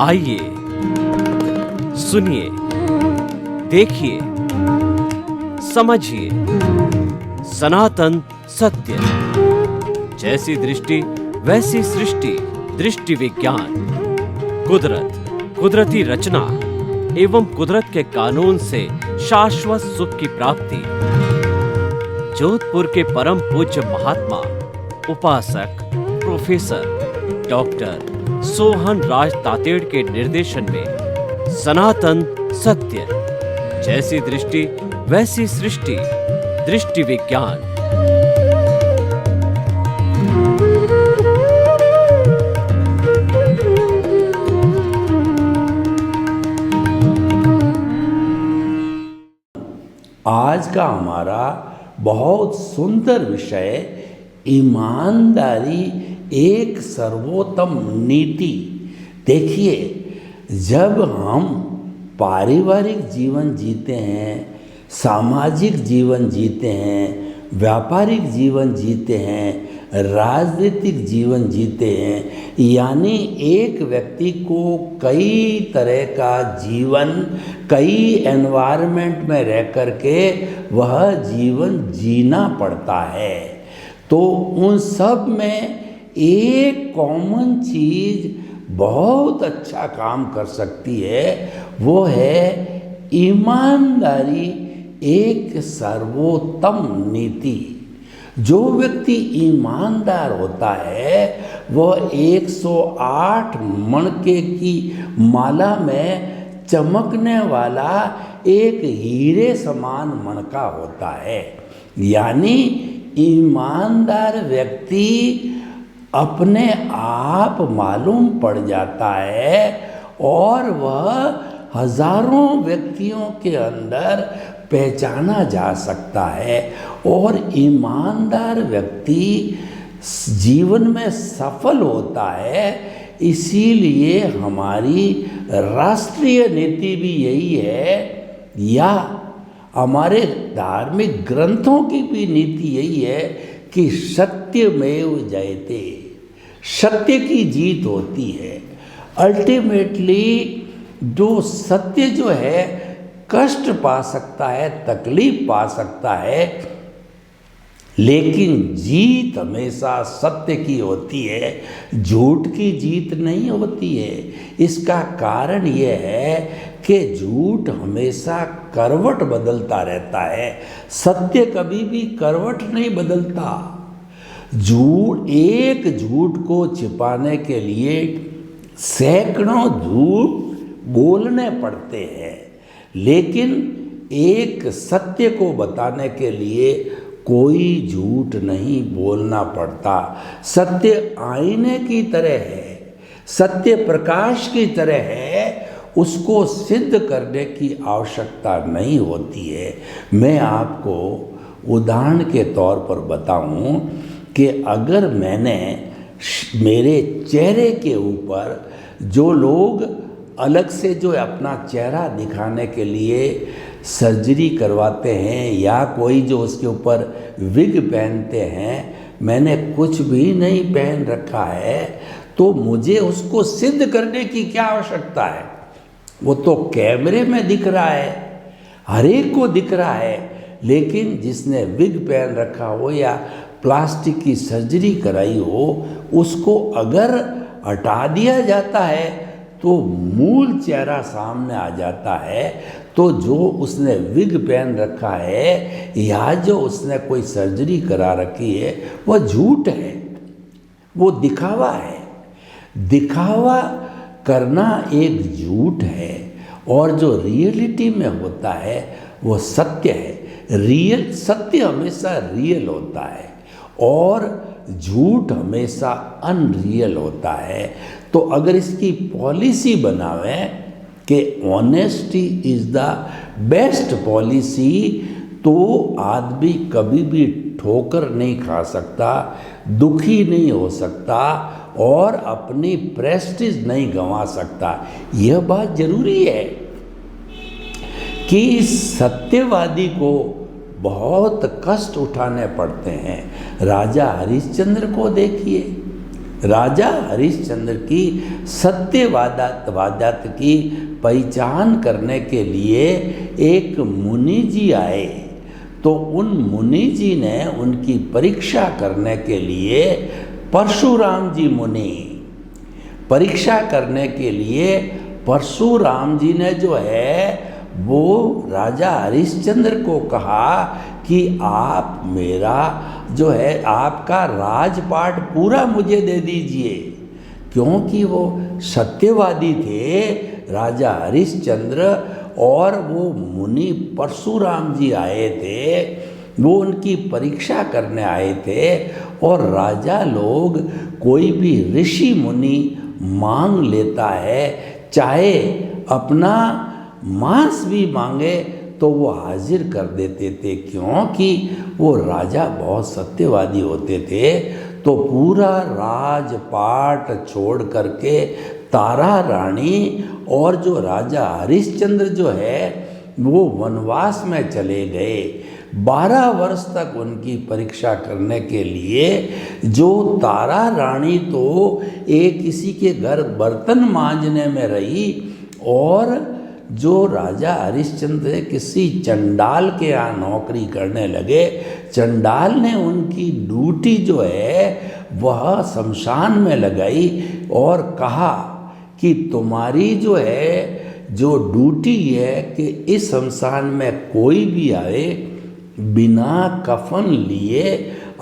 आइए सुनिए, देखिए, समझिए सनातन सत्य। जैसी दृष्टि वैसी सृष्टि, दृष्टि विज्ञान। कुदरत, कुदरती रचना एवं कुदरत के कानून से शाश्वत सुख की प्राप्ति। जोधपुर के परम पूज्य महात्मा उपासक प्रोफेसर डॉक्टर सोहन राज तातेड़ के निर्देशन में सनातन सत्य। जैसी दृष्टि वैसी सृष्टि, दृष्टि विज्ञान। आज का हमारा बहुत सुंदर विषय ईमानदारी एक सर्वोत्तम नीति। देखिए, जब हम पारिवारिक जीवन जीते हैं, सामाजिक जीवन जीते हैं, व्यापारिक जीवन जीते हैं, राजनीतिक जीवन जीते हैं, यानी एक व्यक्ति को कई तरह का जीवन, कई एनवायरनमेंट में रह कर के वह जीवन जीना पड़ता है, तो उन सब में एक कॉमन चीज़ बहुत अच्छा काम कर सकती है, वो है ईमानदारी एक सर्वोत्तम नीति। जो व्यक्ति ईमानदार होता है वह 108 मणके की माला में चमकने वाला एक हीरे समान मणका होता है। यानी ईमानदार व्यक्ति अपने आप मालूम पड़ जाता है और वह हजारों व्यक्तियों के अंदर पहचाना जा सकता है। और ईमानदार व्यक्ति जीवन में सफल होता है। इसीलिए हमारी राष्ट्रीय नीति भी यही है, या हमारे धार्मिक ग्रंथों की भी नीति यही है कि सत्यमेव जयते, सत्य की जीत होती है। अल्टीमेटली जो सत्य जो है कष्ट पा सकता है, तकलीफ पा सकता है, लेकिन जीत हमेशा सत्य की होती है, झूठ की जीत नहीं होती है। इसका कारण यह है कि झूठ हमेशा करवट बदलता रहता है, सत्य कभी भी करवट नहीं बदलता। एक झूठ को छिपाने के लिए सैकड़ों झूठ बोलने पड़ते हैं, लेकिन एक सत्य को बताने के लिए कोई झूठ नहीं बोलना पड़ता। सत्य आईने की तरह है, सत्य प्रकाश की तरह है, उसको सिद्ध करने की आवश्यकता नहीं होती है। मैं आपको उदाहरण के तौर पर बताऊं कि अगर मैंने मेरे चेहरे के ऊपर जो लोग अलग से जो अपना चेहरा दिखाने के लिए सर्जरी करवाते हैं या कोई जो उसके ऊपर विग पहनते हैं, मैंने कुछ भी नहीं पहन रखा है, तो मुझे उसको सिद्ध करने की क्या आवश्यकता है? वो तो कैमरे में दिख रहा है, हर एक को दिख रहा है। लेकिन जिसने विग पहन रखा हो या प्लास्टिक की सर्जरी कराई हो, उसको अगर हटा दिया जाता है तो मूल चेहरा सामने आ जाता है। तो जो उसने विग पहन रखा है या जो उसने कोई सर्जरी करा रखी है, वह झूठ है, वो दिखावा है। दिखावा करना एक झूठ है, और जो रियलिटी में होता है वो सत्य है। रियल सत्य हमेशा रियल होता है और झूठ हमेशा अनरियल होता है। तो अगर इसकी पॉलिसी बनावें कि honesty is the best policy, तो आदमी कभी भी ठोकर नहीं खा सकता, दुखी नहीं हो सकता और अपनी प्रेस्टीज नहीं गंवा सकता। यह बात जरूरी है कि सत्यवादी को बहुत कष्ट उठाने पड़ते हैं। राजा हरिश्चंद्र को देखिए, राजा हरिश्चंद्र की सत्यवादिता की पहचान करने के लिए एक मुनि जी आए। तो उन मुनि जी ने उनकी परीक्षा करने के लिए परशुराम जी मुनि परीक्षा करने के लिए परशुराम जी ने जो है वो राजा हरिश्चंद्र को कहा कि आप मेरा जो है आपका राजपाट पूरा मुझे दे दीजिए, क्योंकि वो सत्यवादी थे राजा हरिश्चंद्र और वो मुनि परशुराम जी आए थे, वो उनकी परीक्षा करने आए थे। और राजा लोग कोई भी ऋषि मुनि मांग लेता है, चाहे अपना मांस भी मांगे तो वो हाजिर कर देते थे, क्योंकि वो राजा बहुत सत्यवादी होते थे। तो पूरा राजपाट छोड़ करके तारा रानी और जो राजा हरिश्चंद्र जो है वो वनवास में चले गए। 12 वर्ष तक उनकी परीक्षा करने के लिए जो तारा रानी तो एक किसी के घर बर्तन मांजने में रही, और जो राजा हरिश्चंद्र किसी चंडाल के यहाँ नौकरी करने लगे। चंडाल ने उनकी ड्यूटी जो है वह शमशान में लगाई और कहा कि तुम्हारी जो है जो ड्यूटी है कि इस शमशान में कोई भी आए बिना कफन लिए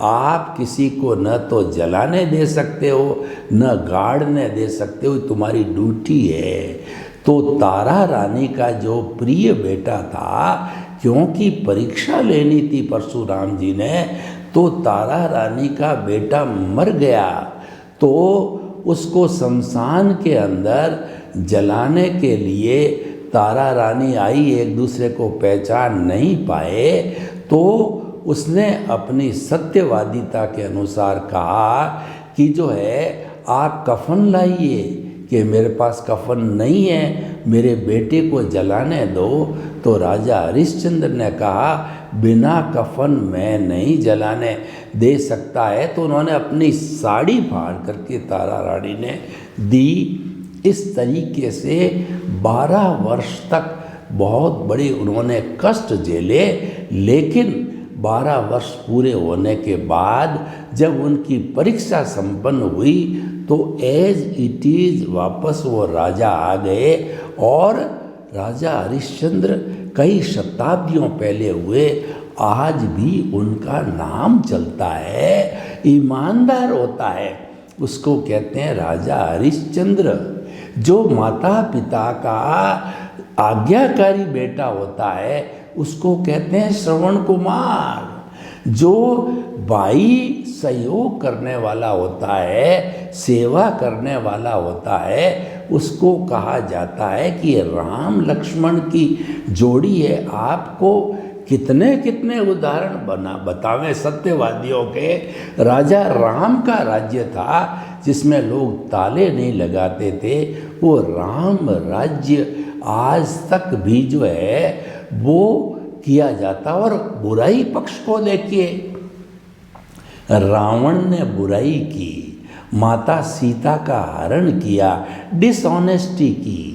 आप किसी को न तो जलाने दे सकते हो न गाड़ने दे सकते हो, तुम्हारी ड्यूटी है। तो तारा रानी का जो प्रिय बेटा था, क्योंकि परीक्षा लेनी थी परशुराम जी ने, तो तारा रानी का बेटा मर गया। तो उसको शमशान के अंदर जलाने के लिए तारा रानी आई, एक दूसरे को पहचान नहीं पाए। तो उसने अपनी सत्यवादिता के अनुसार कहा कि जो है आप कफन लाइए, कि मेरे पास कफन नहीं है, मेरे बेटे को जलाने दो। तो राजा हरिश्चंद्र ने कहा बिना कफन मैं नहीं जलाने दे सकता है। तो उन्होंने अपनी साड़ी फाड़ करके तारा रानी ने दी। इस तरीके से 12 वर्ष तक बहुत बड़े उन्होंने कष्ट झेले, लेकिन 12 वर्ष पूरे होने के बाद जब उनकी परीक्षा संपन्न हुई तो एज इट इज वापस वो राजा आ गए। और राजा हरिश्चंद्र कई शताब्दियों पहले हुए, आज भी उनका नाम चलता है। ईमानदार होता है उसको कहते हैं राजा हरिश्चंद्र। जो माता पिता का आज्ञाकारी बेटा होता है उसको कहते हैं श्रवण कुमार। जो भाई सहयोग करने वाला होता है, सेवा करने वाला होता है, उसको कहा जाता है कि राम लक्ष्मण की जोड़ी है। आपको कितने कितने उदाहरण बतावें सत्यवादियों के। राजा राम का राज्य था जिसमें लोग ताले नहीं लगाते थे, वो राम राज्य आज तक भी जो है वो किया जाता। और बुराई पक्ष को देखिए, रावण ने बुराई की, माता सीता का हरण किया, डिसऑनेस्टी की।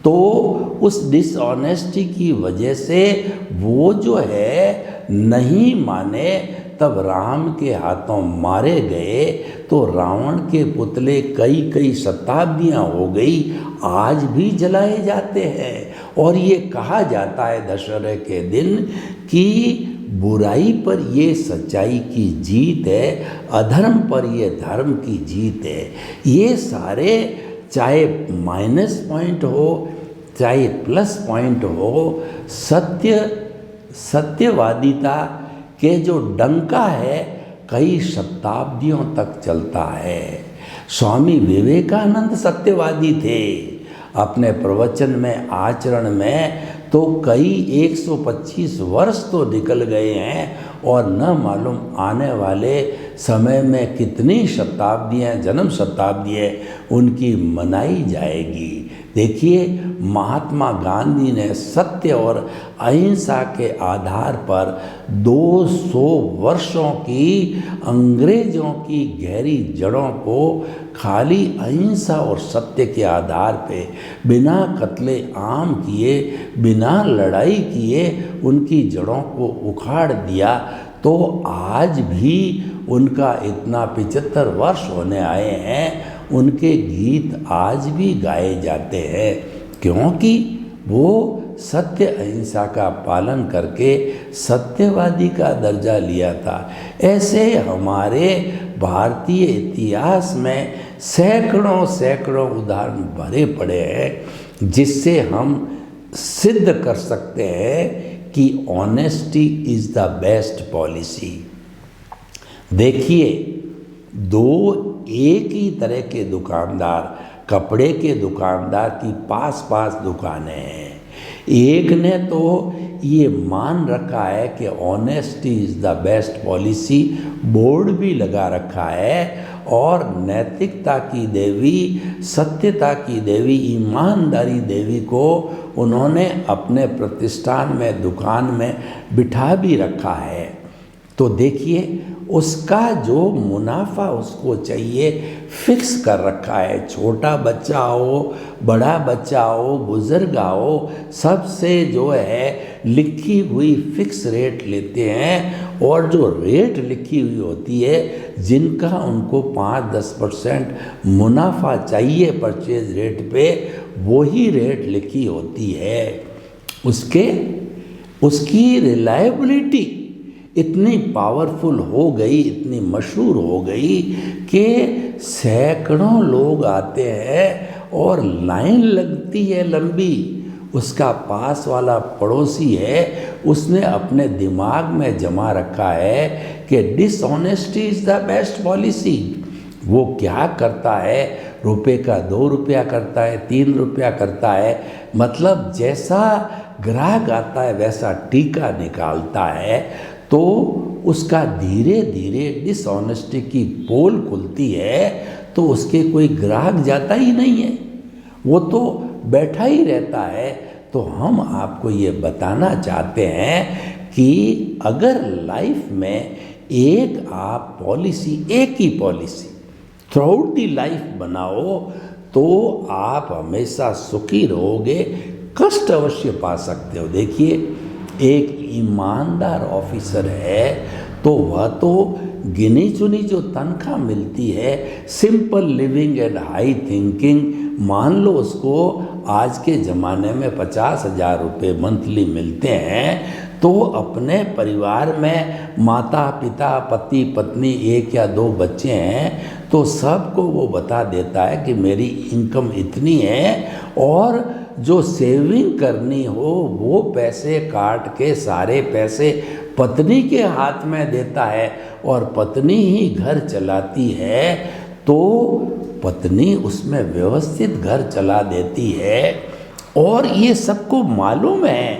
तो उस डिसऑनेस्टी की वजह से वो जो है नहीं माने, तब राम के हाथों मारे गए। तो रावण के पुतले कई कई शताब्दियाँ हो गई, आज भी जलाए जाते हैं। और ये कहा जाता है दशहरे के दिन कि बुराई पर ये सच्चाई की जीत है, अधर्म पर ये धर्म की जीत है। ये सारे चाहे माइनस पॉइंट हो चाहे प्लस पॉइंट हो, सत्यवादिता के जो डंका है कई शताब्दियों तक चलता है। स्वामी विवेकानंद सत्यवादी थे। अपने प्रवचन में, आचरण में तो कई 125 वर्ष तो निकल गए हैं और न मालूम आने वाले समय में कितनी शताब्दियाँ, जन्म शताब्दियाँ उनकी मनाई जाएगी। देखिए, महात्मा गांधी ने सत्य और अहिंसा के आधार पर 200 वर्षों की अंग्रेजों की गहरी जड़ों को खाली अहिंसा और सत्य के आधार पे बिना कत्ले आम किए, बिना लड़ाई किए उनकी जड़ों को उखाड़ दिया। तो आज भी उनका इतना 75 वर्ष होने आए हैं, उनके गीत आज भी गाए जाते हैं, क्योंकि वो सत्य अहिंसा का पालन करके सत्यवादी का दर्जा लिया था। ऐसे हमारे भारतीय इतिहास में सैकड़ों सैकड़ों उदाहरण भरे पड़े हैं, जिससे हम सिद्ध कर सकते हैं कि honesty is the best policy. देखिए, दो एक ही तरह के दुकानदार, कपड़े के दुकानदार की पास पास दुकानें हैं। एक ने तो ये मान रखा है कि honesty is the best policy, board भी लगा रखा है, और नैतिकता की देवी, सत्यता की देवी, ईमानदारी देवी को उन्होंने अपने प्रतिष्ठान में, दुकान में बिठा भी रखा है। तो देखिए, उसका जो मुनाफा उसको चाहिए फिक्स कर रखा है। छोटा बच्चा हो, बड़ा बच्चा हो, बुजुर्ग हो, सबसे जो है लिखी हुई फिक्स रेट लेते हैं, और जो रेट लिखी हुई होती है, जिनका उनको 5-10% मुनाफा चाहिए परचेज रेट पे, वही रेट लिखी होती है। उसकी रिलायबिलिटी इतनी पावरफुल हो गई, इतनी मशहूर हो गई कि सैकड़ों लोग आते हैं और लाइन लगती है लंबी। उसका पास वाला पड़ोसी है, उसने अपने दिमाग में जमा रखा है कि dishonesty is the best policy. वो क्या करता है, रुपए का 2 रुपया करता है, 3 रुपया करता है, मतलब जैसा ग्राहक आता है वैसा टीका निकालता है। तो उसका धीरे धीरे डिसऑनेस्टी की पोल खुलती है, तो उसके कोई ग्राहक जाता ही नहीं है, वो तो बैठा ही रहता है। तो हम आपको ये बताना चाहते हैं कि अगर लाइफ में एक आप पॉलिसी, एक ही policy throughout the life बनाओ, तो आप हमेशा सुखी रहोगे। कष्ट अवश्य पा सकते हो। देखिए, एक ईमानदार ऑफिसर है तो वह तो गिनी चुनी जो तनख्वाह मिलती है, simple living and high thinking, मान लो उसको आज के ज़माने में 50,000 रुपये मंथली मिलते हैं, तो अपने परिवार में माता पिता, पति पत्नी, 1 या 2 बच्चे हैं, तो सबको वो बता देता है कि मेरी इनकम इतनी है, और जो सेविंग करनी हो वो पैसे काट के सारे पैसे पत्नी के हाथ में देता है, और पत्नी ही घर चलाती है। तो पत्नी उसमें व्यवस्थित घर चला देती है, और ये सबको मालूम है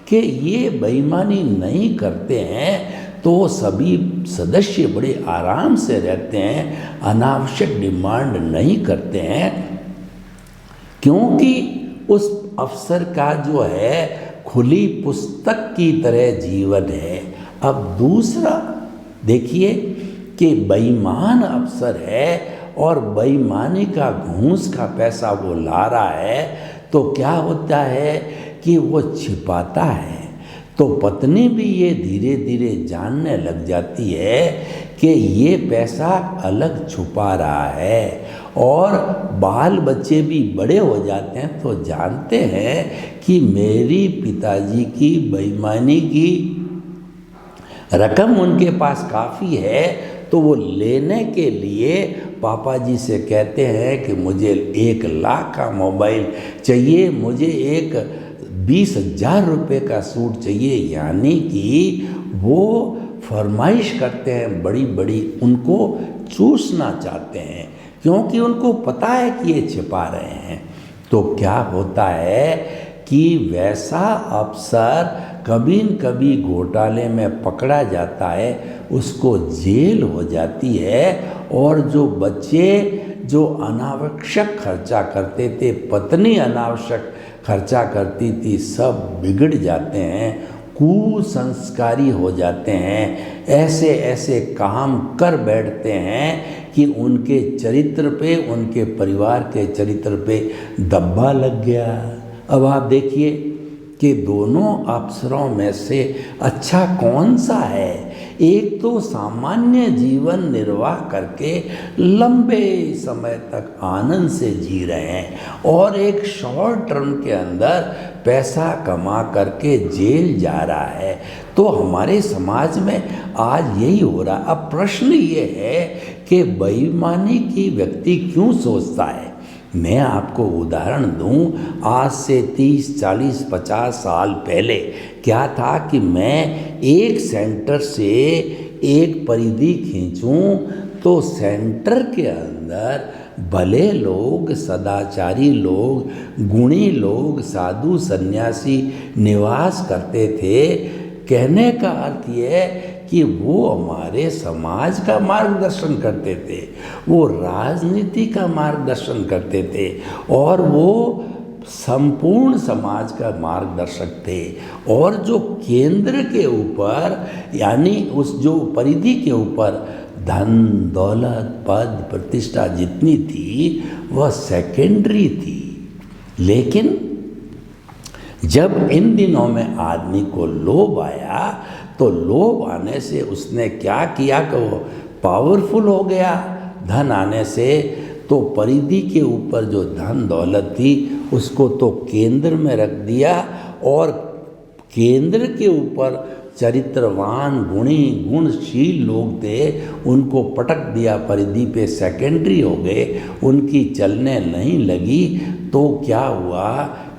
कि ये बेईमानी नहीं करते हैं, तो सभी सदस्य बड़े आराम से रहते हैं, अनावश्यक डिमांड नहीं करते हैं, क्योंकि उस अफसर का जो है खुली पुस्तक की तरह जीवन है। अब दूसरा देखिए कि बेईमान अफसर है और बेईमानी का घूस का पैसा वो ला रहा है, तो क्या होता है कि वो छिपाता है। तो पत्नी भी ये धीरे धीरे जानने लग जाती है कि ये पैसा अलग छुपा रहा है, और बाल बच्चे भी बड़े हो जाते हैं तो जानते हैं कि मेरी पिताजी की बेईमानी की रकम उनके पास काफ़ी है, तो वो लेने के लिए पापा जी से कहते हैं कि मुझे 1 लाख का मोबाइल चाहिए, मुझे एक 20,000 रुपये का सूट चाहिए, यानी कि वो फरमाइश करते हैं बड़ी बड़ी, उनको चूसना चाहते हैं, क्योंकि उनको पता है कि ये छिपा रहे हैं। तो क्या होता है कि वैसा अफसर कभी न कभी घोटाले में पकड़ा जाता है, उसको जेल हो जाती है। और जो बच्चे जो अनावश्यक खर्चा करते थे, पत्नी अनावश्यक खर्चा करती थी, सब बिगड़ जाते हैं, कुसंस्कारी हो जाते हैं, ऐसे ऐसे काम कर बैठते हैं कि उनके चरित्र पे, उनके परिवार के चरित्र पे धब्बा लग गया। अब आप देखिए कि दोनों अवसरों में से अच्छा कौन सा है। एक तो सामान्य जीवन निर्वाह करके लंबे समय तक आनंद से जी रहे हैं, और एक शॉर्ट टर्म के अंदर पैसा कमा करके जेल जा रहा है। तो हमारे समाज में आज यही हो रहा। अब प्रश्न ये है कि बेईमानी की व्यक्ति क्यों सोचता है। मैं आपको उदाहरण दूं, आज से 30, 40, 50 साल पहले क्या था कि मैं एक सेंटर से एक परिधि खींचूं तो सेंटर के अंदर भले लोग, सदाचारी लोग, गुणी लोग, साधु सन्यासी निवास करते थे। कहने का अर्थ ये है कि वो हमारे समाज का मार्गदर्शन करते थे, वो राजनीति का मार्गदर्शन करते थे, और वो संपूर्ण समाज का मार्गदर्शक थे। और जो केंद्र के ऊपर, यानी उस जो परिधि के ऊपर धन, दौलत, पद, प्रतिष्ठा जितनी थी वह सेकेंडरी थी। लेकिन जब इन दिनों में आदमी को लोभ आया, तो लोभ आने से उसने क्या किया कि वो पावरफुल हो गया। धन आने से तो परिधि के ऊपर जो धन दौलत थी उसको तो केंद्र में रख दिया, और केंद्र के ऊपर चरित्रवान, गुणी, गुणशील लोग थे, उनको पटक दिया परिधि पे, सेकेंडरी हो गए, उनकी चलने नहीं लगी। तो क्या हुआ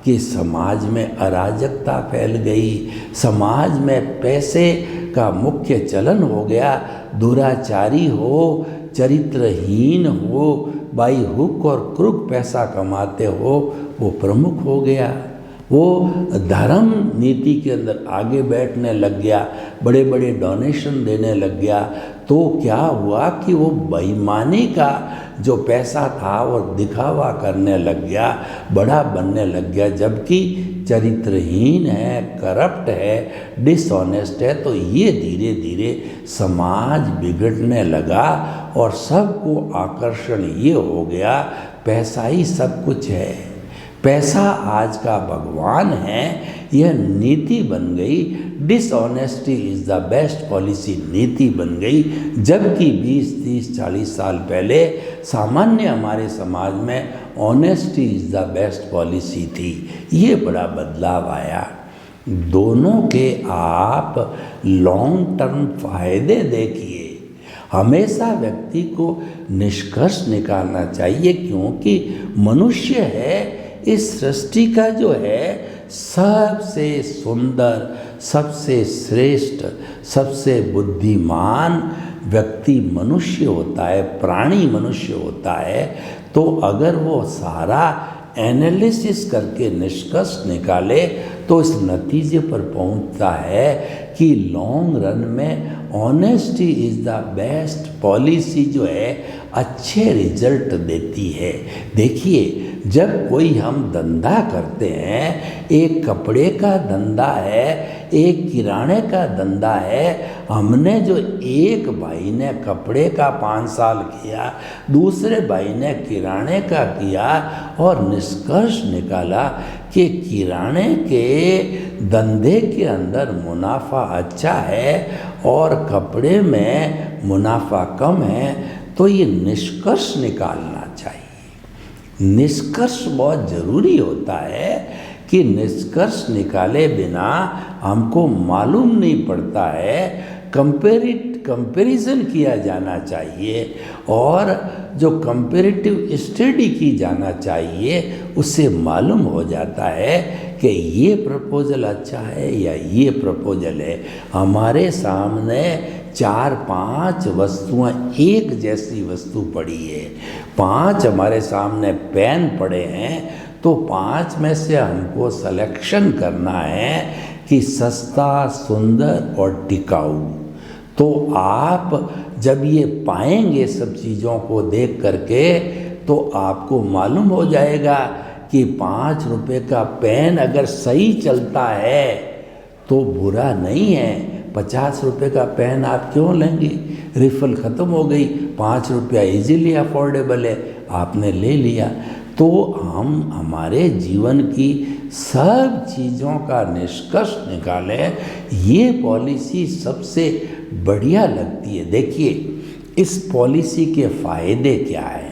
कि समाज में अराजकता फैल गई, समाज में पैसे का मुख्य चलन हो गया। दुराचारी हो, चरित्रहीन हो, बाई हुक और क्रुक पैसा कमाते हो, वो प्रमुख हो गया। वो धर्म नीति के अंदर आगे बैठने लग गया, बड़े बड़े डोनेशन देने लग गया। तो क्या हुआ कि वो बेईमानी का जो पैसा था वो दिखावा करने लग गया, बड़ा बनने लग गया, जबकि चरित्रहीन है, करप्ट है, डिसऑनेस्ट है। तो ये धीरे धीरे समाज बिगड़ने लगा, और सबको आकर्षण ये हो गया, पैसा ही सब कुछ है, पैसा आज का भगवान है, यह नीति बन गई। Dishonesty is the best policy नीति बन गई। जबकि 20, 30, 40 साल पहले सामान्य हमारे समाज में honesty is the best policy थी। ये बड़ा बदलाव आया। दोनों के आप लॉन्ग टर्म फायदे देखिए। हमेशा व्यक्ति को निष्कर्ष निकालना चाहिए, क्योंकि मनुष्य है इस सृष्टि का जो है सबसे सुंदर, सबसे श्रेष्ठ, सबसे बुद्धिमान व्यक्ति मनुष्य होता है, प्राणी मनुष्य होता है। तो अगर वो सारा एनालिसिस करके निष्कर्ष निकाले तो इस नतीजे पर पहुंचता है कि लॉन्ग रन में honesty is the best policy जो है अच्छे रिजल्ट देती है। देखिए, जब कोई हम धंधा करते हैं, एक कपड़े का धंधा है, एक किराने का धंधा है, हमने जो एक भाई ने कपड़े का 5 साल किया, दूसरे भाई ने किराने का किया, और निष्कर्ष निकाला कि किराने के धंधे के अंदर मुनाफा अच्छा है और कपड़े में मुनाफा कम है, तो ये निष्कर्ष निकालना चाहिए। निष्कर्ष बहुत ज़रूरी होता है कि निष्कर्ष निकाले बिना हमको मालूम नहीं पड़ता है। कंपैरिजन किया जाना चाहिए, और जो कंपैरेटिव स्टडी की जाना चाहिए, उससे मालूम हो जाता है कि ये प्रपोजल अच्छा है या ये प्रपोजल है। हमारे सामने 4-5 वस्तुएं, एक जैसी वस्तु पड़ी है, 5 हमारे सामने पेन पड़े हैं, तो 5 में से हमको सिलेक्शन करना है कि सस्ता, सुंदर और टिकाऊ। तो आप जब ये पाएंगे सब चीज़ों को देख करके तो आपको मालूम हो जाएगा कि 5 रुपए का पेन अगर सही चलता है तो बुरा नहीं है। 50 रुपए का पेन आप क्यों लेंगे? रिफिल ख़त्म हो गई, 5 रुपया इजीली अफोर्डेबल है, आपने ले लिया। तो हम हमारे जीवन की सब चीज़ों का निष्कर्ष निकालें, ये पॉलिसी सबसे बढ़िया लगती है। देखिए इस पॉलिसी के फ़ायदे क्या हैं।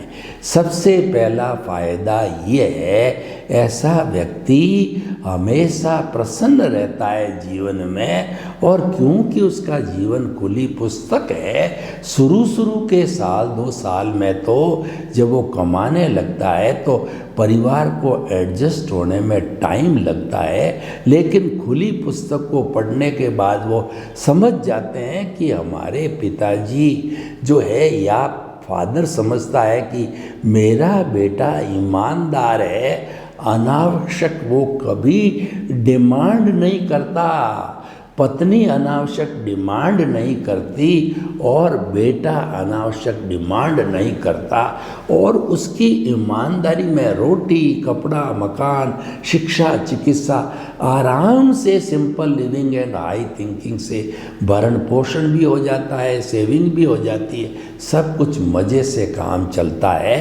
सबसे पहला फ़ायदा ये है, ऐसा व्यक्ति हमेशा प्रसन्न रहता है जीवन में, और क्योंकि उसका जीवन खुली पुस्तक है, शुरू के साल 2 साल में तो जब वो कमाने लगता है तो परिवार को एडजस्ट होने में टाइम लगता है, लेकिन खुली पुस्तक को पढ़ने के बाद वो समझ जाते हैं कि हमारे पिताजी जो है या फादर समझता है कि मेरा बेटा ईमानदार है, अनावश्यक वो कभी डिमांड नहीं करता, पत्नी अनावश्यक डिमांड नहीं करती और बेटा अनावश्यक डिमांड नहीं करता, और उसकी ईमानदारी में रोटी, कपड़ा, मकान, शिक्षा, चिकित्सा, आराम से simple living and high thinking से भरण पोषण भी हो जाता है, सेविंग भी हो जाती है, सब कुछ मज़े से काम चलता है,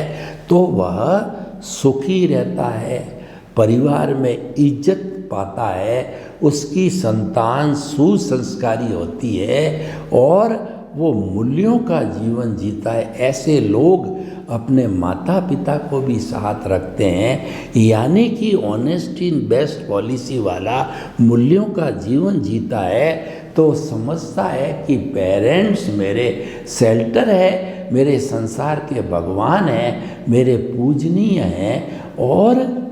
तो वह सुखी रहता है, परिवार में इज्जत पाता है, उसकी संतान सुसंस्कारी होती है और वो मूल्यों का जीवन जीता है। ऐसे लोग अपने माता पिता को भी साथ रखते हैं, यानी कि ऑनेस्टी इन बेस्ट पॉलिसी वाला मूल्यों का जीवन जीता है, तो समझता है कि पेरेंट्स मेरे शेल्टर है, मेरे संसार के भगवान हैं, मेरे पूजनीय हैं, और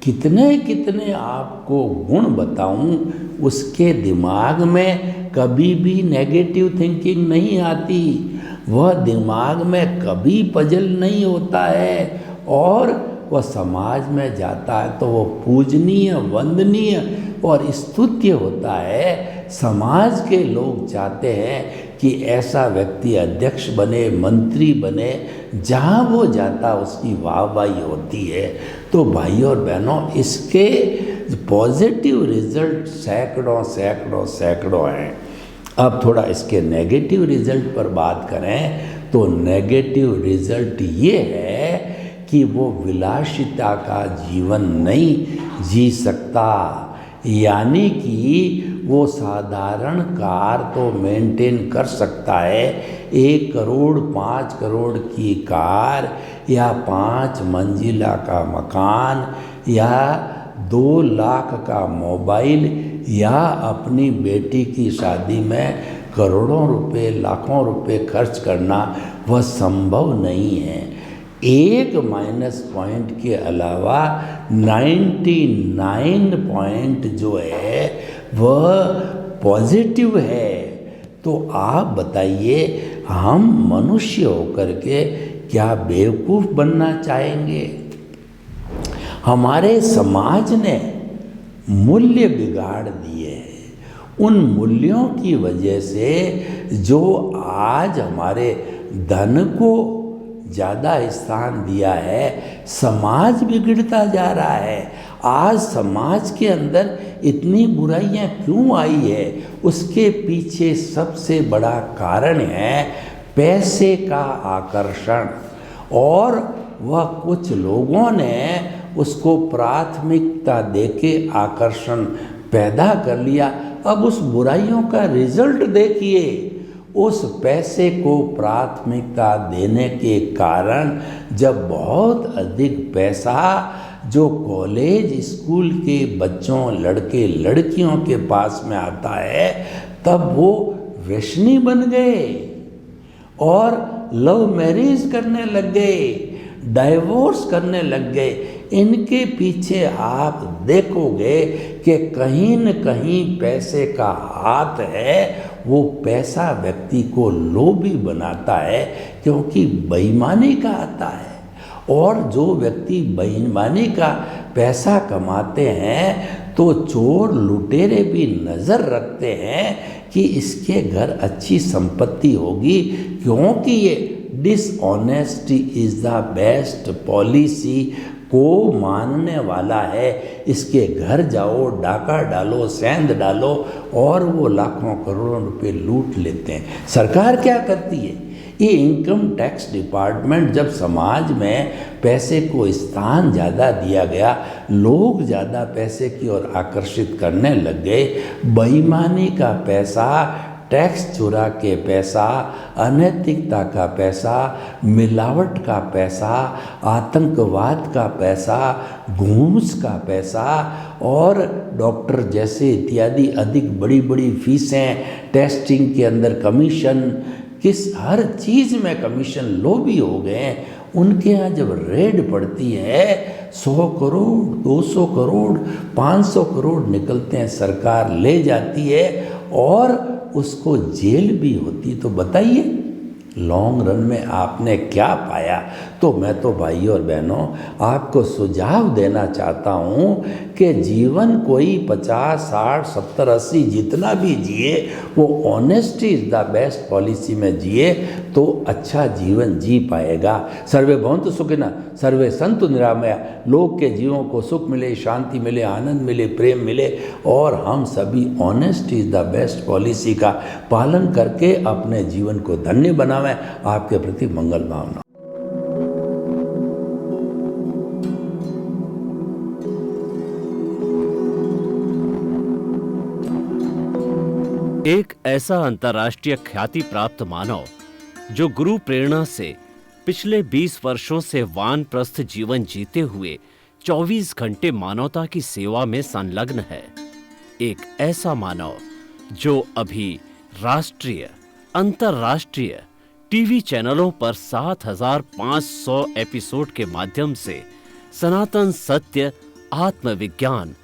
कितने कितने आपको गुण बताऊं, उसके दिमाग में कभी भी नेगेटिव थिंकिंग नहीं आती, वह दिमाग में कभी पजल नहीं होता है, और वह समाज में जाता है तो वो पूजनीय, वंदनीय और स्तुत्य होता है। समाज के लोग चाहते हैं कि ऐसा व्यक्ति अध्यक्ष बने, मंत्री बने, जहाँ वो जाता उसकी वाहवाही होती है। तो भाई और बहनों, इसके पॉजिटिव रिजल्ट सैकड़ों हैं। अब थोड़ा इसके नेगेटिव रिजल्ट पर बात करें तो नेगेटिव रिजल्ट ये है कि वो विलासिता का जीवन नहीं जी सकता, यानी कि वो साधारण कार तो मेंटेन कर सकता है, 1 करोड़ 5 करोड़ की कार या 5 मंजिला का मकान या 2 लाख का मोबाइल या अपनी बेटी की शादी में करोड़ों रुपए, लाखों रुपए खर्च करना वह संभव नहीं है। एक माइनस पॉइंट के अलावा 99 पॉइंट जो है वह पॉजिटिव है। तो आप बताइए, हम मनुष्य होकर के क्या बेवकूफ़ बनना चाहेंगे? हमारे समाज ने मूल्य बिगाड़ दिए हैं, उन मूल्यों की वजह से जो आज हमारे धन को ज़्यादा स्थान दिया है, समाज बिगड़ता जा रहा है। आज समाज के अंदर इतनी बुराइयां क्यों आई है? उसके पीछे सबसे बड़ा कारण है पैसे का आकर्षण, और वह कुछ लोगों ने उसको प्राथमिकता देके आकर्षण पैदा कर लिया। अब उस बुराइयों का रिजल्ट देखिए, उस पैसे को प्राथमिकता देने के कारण जब बहुत अधिक पैसा जो कॉलेज स्कूल के बच्चों, लड़के लड़कियों के पास में आता है, तब वो व्यसनी बन गए और लव मैरिज करने लग गए, डाइवोर्स करने लग गए। इनके पीछे आप देखोगे कि कहीं न कहीं पैसे का हाथ है। वो पैसा व्यक्ति को लोभी बनाता है, क्योंकि बेईमानी का आता है, और जो व्यक्ति बेईमानी का पैसा कमाते हैं तो चोर लुटेरे भी नज़र रखते हैं कि इसके घर अच्छी संपत्ति होगी, क्योंकि ये dishonesty is the best policy को मानने वाला है। इसके घर जाओ, डाका डालो, सेंध डालो और वो लाखों करोड़ों रुपए लूट लेते हैं। सरकार क्या करती है? ये इनकम टैक्स डिपार्टमेंट जब समाज में पैसे को स्थान ज़्यादा दिया गया, लोग ज़्यादा पैसे की ओर आकर्षित करने लग गए, बेईमानी का पैसा, टैक्स चुरा के पैसा, अनैतिकता का पैसा, मिलावट का पैसा, आतंकवाद का पैसा, घूस का पैसा और डॉक्टर जैसे इत्यादि अधिक बड़ी बड़ी फीसें, टेस्टिंग के अंदर कमीशन, हर चीज़ में कमीशन लोभी हो गए। उनके यहाँ जब रेड पड़ती है 100 करोड़, 200 करोड़, 500 करोड़ निकलते हैं, सरकार ले जाती है और उसको जेल भी होती। तो बताइए लॉन्ग रन में आपने क्या पाया? तो मैं तो भाइयों और बहनों आपको सुझाव देना चाहता हूँ कि जीवन कोई 50, 60, 70, 80 जितना भी जिए वो honesty is the best policy में जिए तो अच्छा जीवन जी पाएगा। सर्वे भवन्तु सुखिनः, सर्वे सन्तु निरामया। लोग के जीवों को सुख मिले, शांति मिले, आनंद मिले, प्रेम मिले और हम सभी honesty is the best policy का पालन करके अपने जीवन को धन्य बनावें। आपके प्रति मंगल भावना। एक ऐसा अंतर्राष्ट्रीय ख्याति प्राप्त मानव जो गुरु प्रेरणा से पिछले 20 वर्षों से वानप्रस्थ जीवन जीते हुए 24 घंटे मानवता की सेवा में संलग्न है। एक ऐसा मानव जो अभी राष्ट्रीय, अंतर्राष्ट्रीय टीवी चैनलों पर 7,500 एपिसोड के माध्यम से सनातन सत्य, आत्मविज्ञान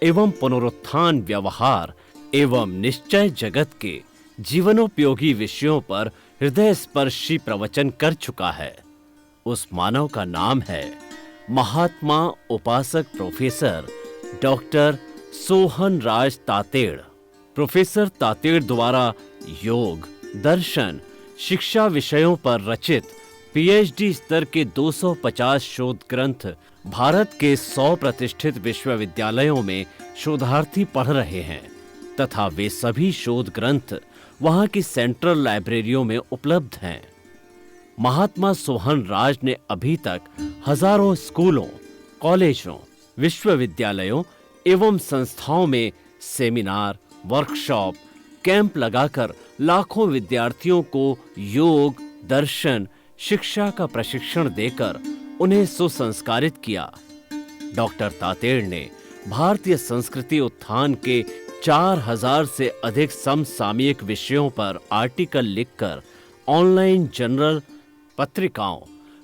एवं पुनरुत्थान, व्यवहार एवं निश्चय जगत के जीवनोपयोगी विषयों पर हृदय स्पर्शी प्रवचन कर चुका है। उस मानव का नाम है महात्मा उपासक प्रोफेसर डॉक्टर सोहन राज तातेड़। प्रोफेसर तातेड़ द्वारा योग, दर्शन, शिक्षा विषयों पर रचित पीएचडी स्तर के 250 शोध ग्रंथ भारत के 100 प्रतिष्ठित विश्वविद्यालयों में शोधार्थी पढ़ रहे हैं तथा वे सभी शोध ग्रंथ वहां की सेंट्रल लाइब्रेरियों में उपलब्ध हैं। महात्मा सोहन राज ने अभी तक हजारों स्कूलों, कॉलेजों, विश्वविद्यालयों एवं संस्थाओं में सेमिनार, वर्कशॉप, कैंप लगाकर लाखों विद्यार्थियों को योग, दर्शन, शिक्षा का प्रशिक्षण देकर उन्हें सुसंस्कारित किया। डॉक्टर तातेड़ ने भारतीय संस्कृति उत्थान के 4000 से अधिक समसामयिक विषयों पर आर्टिकल लिखकर ऑनलाइन जर्नल, पत्रिकाओं,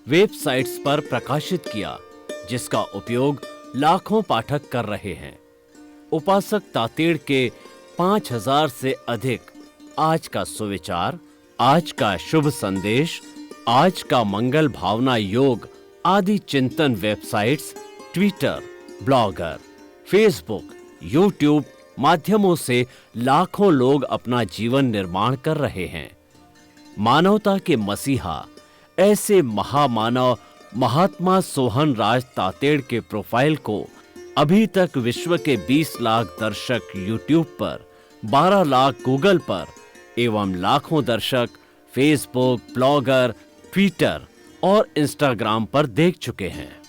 वेबसाइट्स पर प्रकाशित किया, जिसका उपयोग लाखों पाठक कर रहे हैं। उपासक तातेड़ के 5000 से अधिक आज का सुविचार, आज का शुभ संदेश, आज का मंगल भावना योग आदि चिंतन websites, Twitter, blogger, Facebook, YouTube माध्यमों से लाखों लोग अपना जीवन निर्माण कर रहे हैं। मानवता के मसीहा ऐसे महामानव महात्मा सोहन राज तातेड़ के प्रोफाइल को अभी तक विश्व के 20 लाख दर्शक यूट्यूब पर, 12 लाख गूगल पर एवं लाखों दर्शक फेसबुक, ब्लॉगर, ट्विटर और इंस्टाग्राम पर देख चुके हैं।